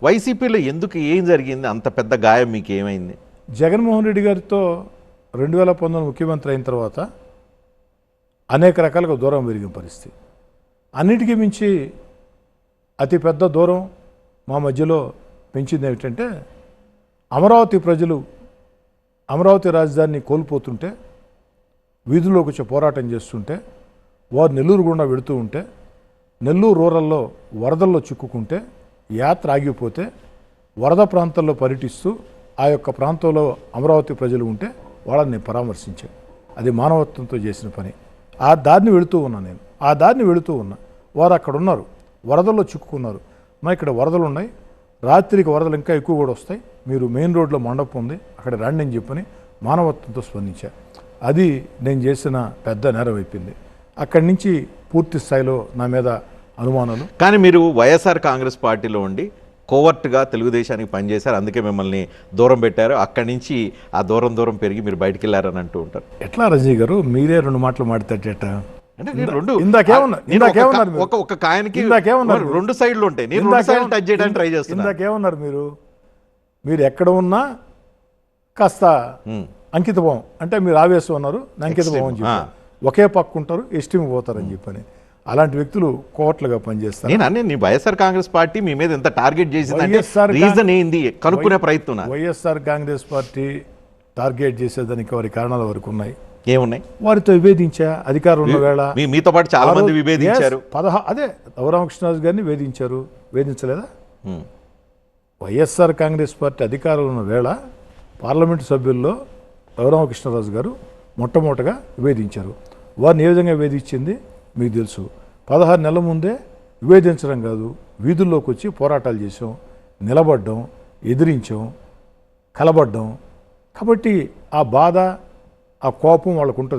వైసీపీలో ఎందుకు ఏం జరిగింది? అంత పెద్ద గాయం మీకు ఏమైంది? జగన్మోహన్ రెడ్డి గారితో 2019 ముఖ్యమంత్రి అయిన తర్వాత అనేక రకాలుగా దూరం పెరిగిన పరిస్థితి. అన్నిటికీ మించి అతి పెద్ద దూరం మా మధ్యలో పెంచింది ఏమిటంటే, అమరావతి ప్రజలు అమరావతి రాజధానిని కోల్పోతుంటే, వీధుల్లోకి వచ్చి పోరాటం చేస్తుంటే, వారు నెల్లూరు గుండా వెళుతూ ఉంటే, నెల్లూరు రూరల్లో వరదల్లో చిక్కుకుంటే, యాత్ర ఆగిపోతే, వరద ప్రాంతాల్లో పర్యటిస్తూ ఆ యొక్క ప్రాంతంలో అమరావతి ప్రజలు ఉంటే వాళ్ళని నేను పరామర్శించాను. అది మానవత్వంతో చేసిన పని. ఆ దారిని వెళుతూ ఉన్నా నేను. ఆ దారిని వెళుతూ ఉన్నా. వారు అక్కడ ఉన్నారు, వరదల్లో చిక్కుకున్నారు. మా ఇక్కడ వరదలు ఉన్నాయి, రాత్రికి వరదలు ఇంకా ఎక్కువ కూడా వస్తాయి, మీరు మెయిన్ రోడ్లో మండపం ఉంది అక్కడ రండి అని చెప్పని మానవత్వంతో స్పందించా. అది నేను చేసిన పెద్ద నేరం అయిపోయింది. అక్కడి నుంచి పూర్తి స్థాయిలో నా మీద అనుమానాలు. కానీ మీరు వైఎస్ఆర్ కాంగ్రెస్ పార్టీలో ఉండి కోవర్ట్గా తెలుగుదేశానికి పనిచేశారు, అందుకే మిమ్మల్ని దూరం పెట్టారు. అక్కడి నుంచి ఆ దూరం పెరిగి మీరు బయటికి వెళ్ళారని అంటూ ఉంటారు. ఎట్లా రజనీ గారు, మీరే రెండు మాటలు మాట్లాడేట? అంటే నేను రెండు ఒక కాయనికి రెండు సైడ్లు ఉంటాయి, నేను రెండు సైడ్లు టచ్ చేయడానికి ట్రై చేస్తున్నా. ఇందాకేమన్నారు మీరు ఎక్కడ ఉన్నా కాస్త అంకితభావం, అంటే మీరు ఆవేశం ఉన్నారు, అంకితభావం అని చెప్పి ఒకే పక్క ఉంటారు, ఎస్టీమ్ పోతారని చెప్పని. అలాంటి వ్యక్తులు కోట్లుగా పనిచేస్తారు. నేను వైఎస్ఆర్ కాంగ్రెస్ పార్టీ మీ మీద ఎంత టార్గెట్ చేసిందంటే రీజన్ ఏంది కనుక్కునే ప్రయత్నం. వైఎస్ఆర్ కాంగ్రెస్ పార్టీ టార్గెట్ చేసేదానికి వారి కారణాల వరకు ఉన్నాయి. ఏమున్నాయి? వారితో విభేదించా అధికారం ఉన్న వేళ. మీతో పాటు చాలా మంది విభేదించారు. అదే రఘురామకృష్ణరాజు గారిని వేధించలేదా? వైఎస్ఆర్ కాంగ్రెస్ పార్టీ అధికారంలో ఉన్న వేళ పార్లమెంటు సభ్యుల్లో రఘురామకృష్ణరాజు గారు మొట్టమొదటగా విభేదించారు. వారిని ఏ విధంగా విభేదించింది మీకు తెలుసు. 16 నెలల ముందే విభేదించడం కాదు, వీధుల్లోకి వచ్చి పోరాటాలు చేసాం, నిలబడ్డాం, ఎదిరించాం, కలబడ్డాం. కాబట్టి ఆ బాధ, ఆ కోపం వాళ్ళకు ఉంటుంది.